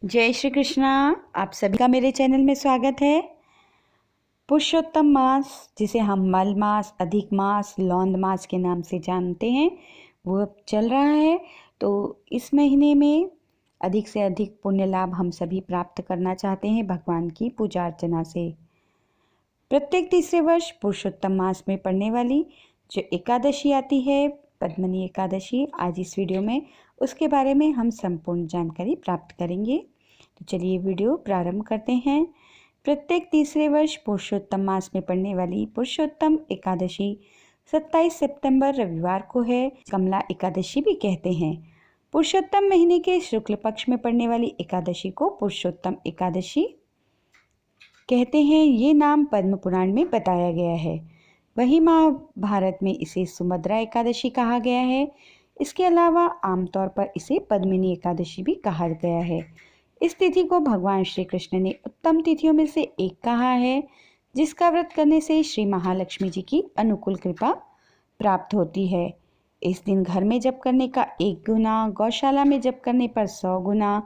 जय श्री कृष्णा। आप सभी का मेरे चैनल में स्वागत है। पुरुषोत्तम मास, जिसे हम मल मास, अधिक मास, लौंद मास के नाम से जानते हैं, वो अब चल रहा है। तो इस महीने में अधिक से अधिक पुण्य लाभ हम सभी प्राप्त करना चाहते हैं भगवान की पूजा अर्चना से। प्रत्येक तीसरे वर्ष पुरुषोत्तम मास में पड़ने वाली जो एकादशी आती है, पद्मिनी एकादशी, आज इस वीडियो में उसके बारे में हम संपूर्ण जानकारी प्राप्त करेंगे। तो चलिए वीडियो प्रारंभ करते हैं। प्रत्येक तीसरे वर्ष पुरुषोत्तम मास में पड़ने वाली पुरुषोत्तम एकादशी 27 सितंबर रविवार को है। कमला एकादशी भी कहते हैं। पुरुषोत्तम महीने के शुक्ल पक्ष में पड़ने वाली एकादशी को पुरुषोत्तम एकादशी कहते हैं। ये नाम पद्म पुराण में बताया गया है। वहीं महाभारत में इसे सुभद्रा एकादशी कहा गया है। इसके अलावा आमतौर पर इसे पद्मिनी एकादशी भी कहा गया है। इस तिथि को भगवान श्री कृष्ण ने उत्तम तिथियों में से एक कहा है, जिसका व्रत करने से श्री महालक्ष्मी जी की अनुकूल कृपा प्राप्त होती है। इस दिन घर में जप करने का 1 गुना, गौशाला में जप करने पर 100 गुना,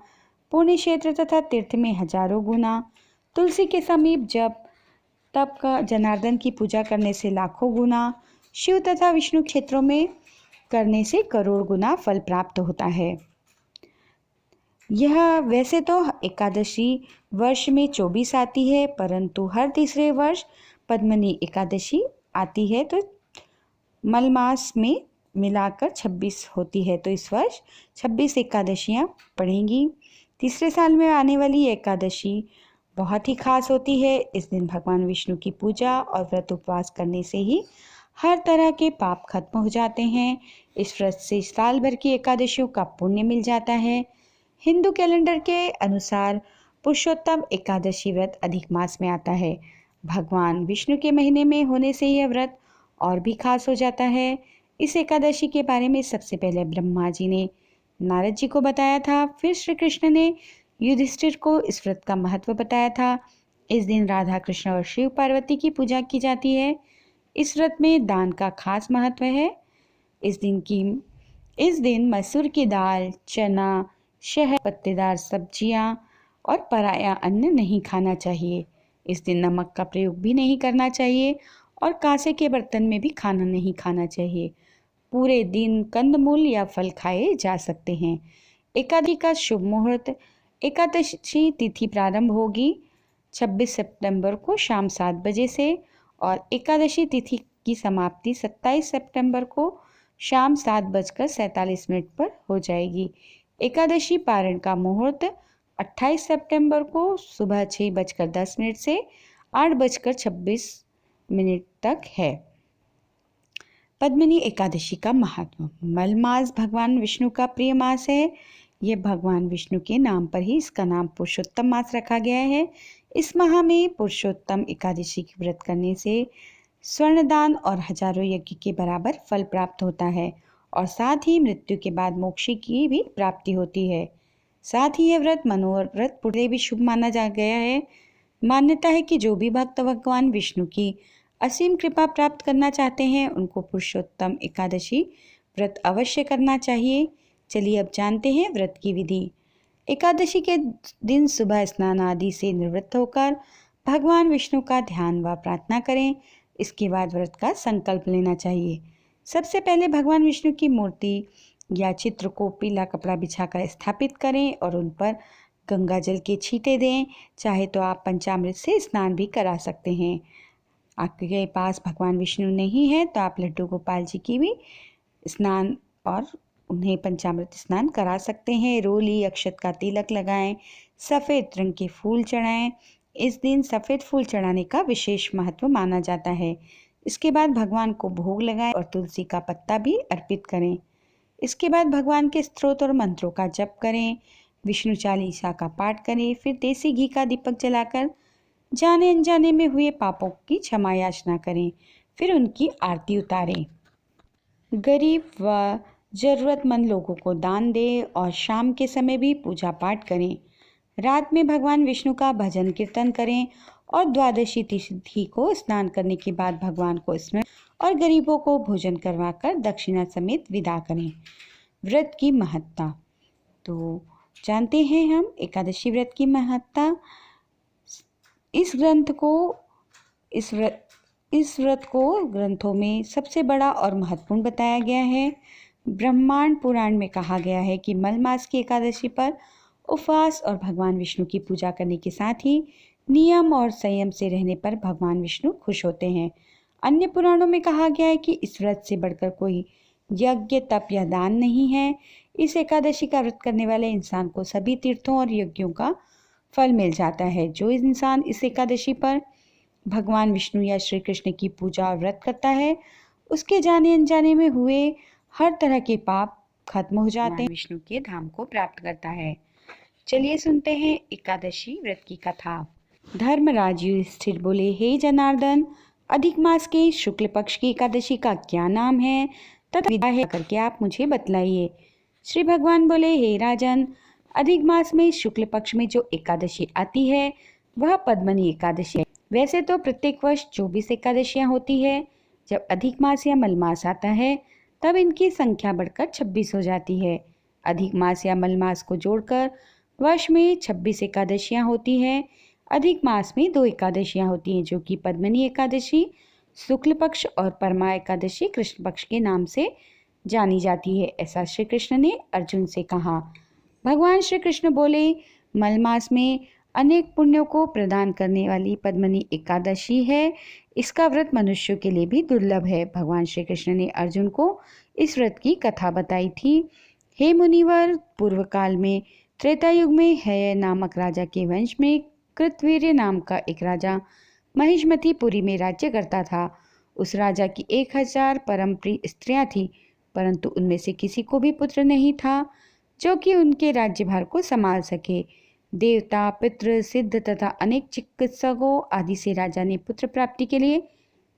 पुण्य क्षेत्र तथा तीर्थ में हजारों गुना, तुलसी के समीप जप तप का, जनार्दन की पूजा करने से लाखों गुना, शिव तथा विष्णु क्षेत्रों में करने से करोड़ गुना फल प्राप्त होता है। यह वैसे तो एकादशी वर्ष में 24 आती है, परंतु हर तीसरे वर्ष पद्मिनी एकादशी आती है, तो मल मास में मिलाकर 26 होती है। तो इस वर्ष 26 एकादशियाँ पड़ेंगी। तीसरे साल में आने वाली एकादशी बहुत ही खास होती है। इस दिन भगवान विष्णु की पूजा और व्रत उपवास करने से ही हर तरह के पाप खत्म हो जाते हैं। इस व्रत से साल भर की एकादशियों का पुण्य मिल जाता है। हिंदू कैलेंडर के अनुसार पुरुषोत्तम एकादशी व्रत अधिक मास में आता है। भगवान विष्णु के महीने में होने से यह व्रत और भी खास हो जाता है। इस एकादशी के बारे में सबसे पहले ब्रह्मा जी ने नारद जी को बताया था, फिर श्री कृष्ण ने युधिष्ठिर को इस व्रत का महत्व बताया था। इस दिन राधा कृष्ण और शिव पार्वती की पूजा की जाती है। इस व्रत में दान का खास महत्व है। इस दिन मसूर की दाल, चना, शहद, पत्तेदार सब्जियां और पराया अन्न नहीं खाना चाहिए। इस दिन नमक का प्रयोग भी नहीं करना चाहिए और कांसे के बर्तन में भी खाना नहीं खाना चाहिए। पूरे दिन कंदमूल या फल खाए जा सकते हैं। एकादशी का शुभ मुहूर्त। एकादशी तिथि प्रारंभ होगी 26 सितंबर को शाम 7 बजे से और एकादशी तिथि की समाप्ति 27 सितंबर को शाम 7:47 पर हो जाएगी। एकादशी पारण का मुहूर्त 28 सितंबर को सुबह 6:10 से 8:26 तक है। पद्मिनी एकादशी का महत्व। मल मास भगवान विष्णु का प्रिय मास है। यह भगवान विष्णु के नाम पर ही इसका नाम पुरुषोत्तम मास रखा गया है। इस माह में पुरुषोत्तम एकादशी की व्रत करने से स्वर्णदान और हजारों यज्ञ के बराबर फल प्राप्त होता है और साथ ही मृत्यु के बाद मोक्ष की भी प्राप्ति होती है। साथ ही यह व्रत मनोरथ पूरे भी शुभ माना जा गया है। मान्यता है कि जो भी भक्त भगवान विष्णु की असीम कृपा प्राप्त करना चाहते हैं, उनको पुरुषोत्तम एकादशी व्रत अवश्य करना चाहिए। चलिए अब जानते हैं व्रत की विधि। एकादशी के दिन सुबह स्नान आदि से निवृत्त होकर भगवान विष्णु का ध्यान व प्रार्थना करें। इसके बाद व्रत का संकल्प लेना चाहिए। सबसे पहले भगवान विष्णु की मूर्ति या चित्र को पीला कपड़ा बिछाकर स्थापित करें और उन पर गंगा जल के छींटे दें। चाहे तो आप पंचामृत से स्नान भी करा सकते हैं। आपके पास भगवान विष्णु नहीं है तो आप लड्डू गोपाल जी की भी स्नान और उन्हें पंचामृत स्नान करा सकते हैं। रोली अक्षत का तिलक लगाएं, सफ़ेद रंग के फूल चढ़ाएं। इस दिन सफ़ेद फूल चढ़ाने का विशेष महत्व माना जाता है। इसके बाद भगवान को भोग लगाएं और तुलसी का पत्ता भी अर्पित करें। इसके बाद भगवान के स्तोत्र और मंत्रों का जप करें, विष्णु चालीसा का पाठ करें, फिर देसी घी का दीपक जलाकर जाने अनजाने में हुए पापों की क्षमा याचना करें, फिर उनकी आरती उतारें। गरीब व ज़रूरतमंद लोगों को दान दें और शाम के समय भी पूजा पाठ करें। रात में भगवान विष्णु का भजन कीर्तन करें और द्वादशी तिथि को स्नान करने के बाद भगवान को स्मरण और गरीबों को भोजन करवाकर दक्षिणा समेत विदा करें। व्रत की महत्ता। तो जानते हैं हम एकादशी व्रत की महत्ता। इस व्रत को ग्रंथों में सबसे बड़ा और महत्वपूर्ण बताया गया है। ब्रह्मांड पुराण में कहा गया है कि मल मास की एकादशी पर उपवास और भगवान विष्णु की पूजा करने के साथ ही नियम और संयम से रहने पर भगवान विष्णु खुश होते हैं। अन्य पुराणों में कहा गया है कि इस व्रत से बढ़कर कोई यज्ञ, तप या दान नहीं है। इस एकादशी का व्रत करने वाले इंसान को सभी तीर्थों और यज्ञों का फल मिल जाता है। जो इंसान इस एकादशी पर भगवान विष्णु या श्री कृष्ण की पूजा और व्रत करता है, उसके जाने अनजाने में हुए हर तरह के पाप खत्म हो जाते हैं, विष्णु के धाम को प्राप्त करता है। चलिए सुनते हैं एकादशी व्रत की कथा। धर्मराज युधिष्ठिर बोले, हे जनार्दन, अधिक मास के शुक्ल पक्ष की एकादशी का क्या नाम है तथा विधा है करके आप मुझे बतलाइए। श्री भगवान बोले, हे राजन, अधिक मास में शुक्ल पक्ष में जो एकादशी आती है वह पद्मनी एकादशी है। वैसे तो प्रत्येक वर्ष 24 एकादशियां होती है। जब अधिक मास या मलमास आता है तब इनकी संख्या बढ़कर 26 हो जाती है। अधिक मास या मलमास को जोड़कर वर्ष में 26 एकादशियां होती हैं। अधिक मास में 2 एकादशियां होती हैं, जो कि पद्मनी एकादशी शुक्ल पक्ष और परमा एकादशी कृष्ण पक्ष के नाम से जानी जाती है। ऐसा श्री कृष्ण ने अर्जुन से कहा। भगवान श्री कृष्ण बोले, मलमास में अनेक पुण्यों को प्रदान करने वाली पद्मनी एकादशी है। इसका व्रत मनुष्यों के लिए भी दुर्लभ है। भगवान श्री कृष्ण ने अर्जुन को इस व्रत की कथा बताई थी। हे मुनिवर, पूर्व काल में त्रेता युग में हेय नामक राजा के वंश में कृतवीर्य नाम का एक राजा महिष्मतीपुरी में राज्य करता था। उस राजा की 1000 परम प्रिय स्त्रियां थी, परंतु उनमें से किसी को भी पुत्र नहीं था जो कि उनके राज्यभार को संभाल सके। देवता, पितृ, सिद्ध तथा अनेक चिकित्सकों आदि से राजा ने पुत्र प्राप्ति के लिए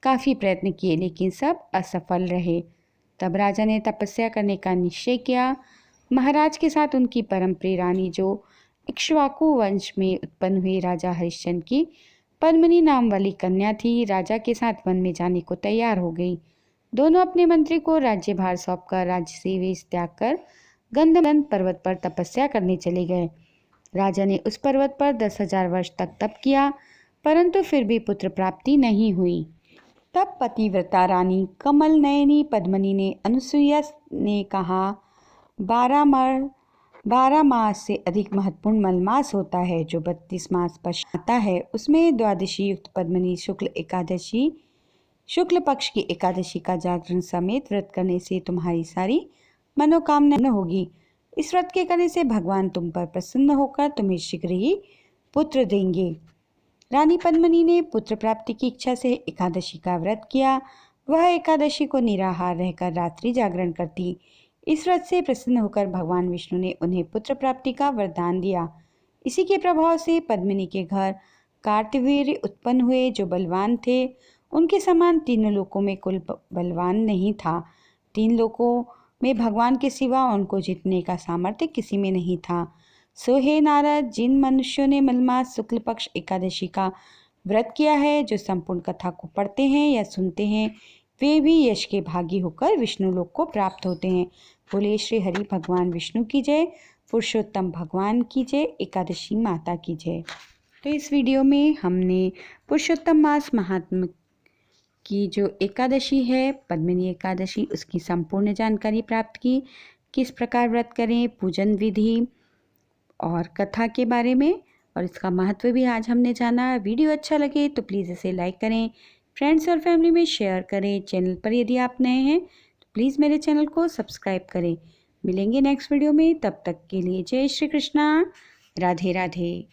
काफ़ी प्रयत्न किए, लेकिन सब असफल रहे। तब राजा ने तपस्या करने का निश्चय किया। महाराज के साथ उनकी परम प्रिय रानी, जो इक्ष्वाकु वंश में उत्पन्न हुए राजा हरिश्चंद्र की पद्मिनी नाम वाली कन्या थी, राजा के साथ वन में जाने को तैयार हो गई। दोनों अपने मंत्री को राज्यभार सौंपकर राज्य से वेश त्याग कर गंधर्व पर्वत पर तपस्या करने चले गए। राजा ने उस पर्वत पर 10,000 वर्ष तक तप किया, परंतु फिर भी पुत्र प्राप्ति नहीं हुई। तब पतिव्रता रानी कमल नयनी पद्मिनी ने अनुसुईया ने कहा, 12 मास से अधिक महत्वपूर्ण मलमास होता है, जो 32 मास पश्चात आता है। उसमें द्वादशी युक्त पद्मिनी शुक्ल पक्ष की एकादशी का जागरण समेत व्रत करने से तुम्हारी सारी मनोकामना होगी। इस व्रत के करने से भगवान तुम पर प्रसन्न होकर तुम्हें शीघ्र ही पुत्र देंगे। रानी पद्मिनी ने पुत्र प्राप्ति की इच्छा से एकादशी का व्रत किया। वह एकादशी को निराहार रहकर रात्रि जागरण करती। इस व्रत से प्रसन्न होकर भगवान विष्णु ने उन्हें पुत्र प्राप्ति का वरदान दिया। इसी के प्रभाव से पद्मिनी के घर कार्तवीर्य उत्पन्न हुए, जो बलवान थे। उनके समान तीनों लोकों में कोई बलवान नहीं था। 3 लोकों में भगवान के सिवा उनको जीतने का सामर्थ्य किसी में नहीं था। सो हे नारद, जिन मनुष्यों ने मलमास शुक्ल पक्ष एकादशी का व्रत किया है, जो संपूर्ण कथा को पढ़ते हैं या सुनते हैं, वे भी यश के भागी होकर विष्णु लोक को प्राप्त होते हैं। बोले श्री हरि भगवान विष्णु की जय, पुरुषोत्तम भगवान की जय, एकादशी माता की जय। तो इस वीडियो में हमने पुरुषोत्तम मास महात्म्य की जो एकादशी है, पद्मिनी एकादशी, उसकी संपूर्ण जानकारी प्राप्त की। किस प्रकार व्रत करें, पूजन विधि और कथा के बारे में, और इसका महत्व भी आज हमने जाना। वीडियो अच्छा लगे तो प्लीज़ इसे लाइक करें, फ्रेंड्स और फैमिली में शेयर करें। चैनल पर यदि आप नए हैं तो प्लीज़ मेरे चैनल को सब्सक्राइब करें। मिलेंगे नेक्स्ट वीडियो में, तब तक के लिए जय श्री कृष्णा, राधे राधे।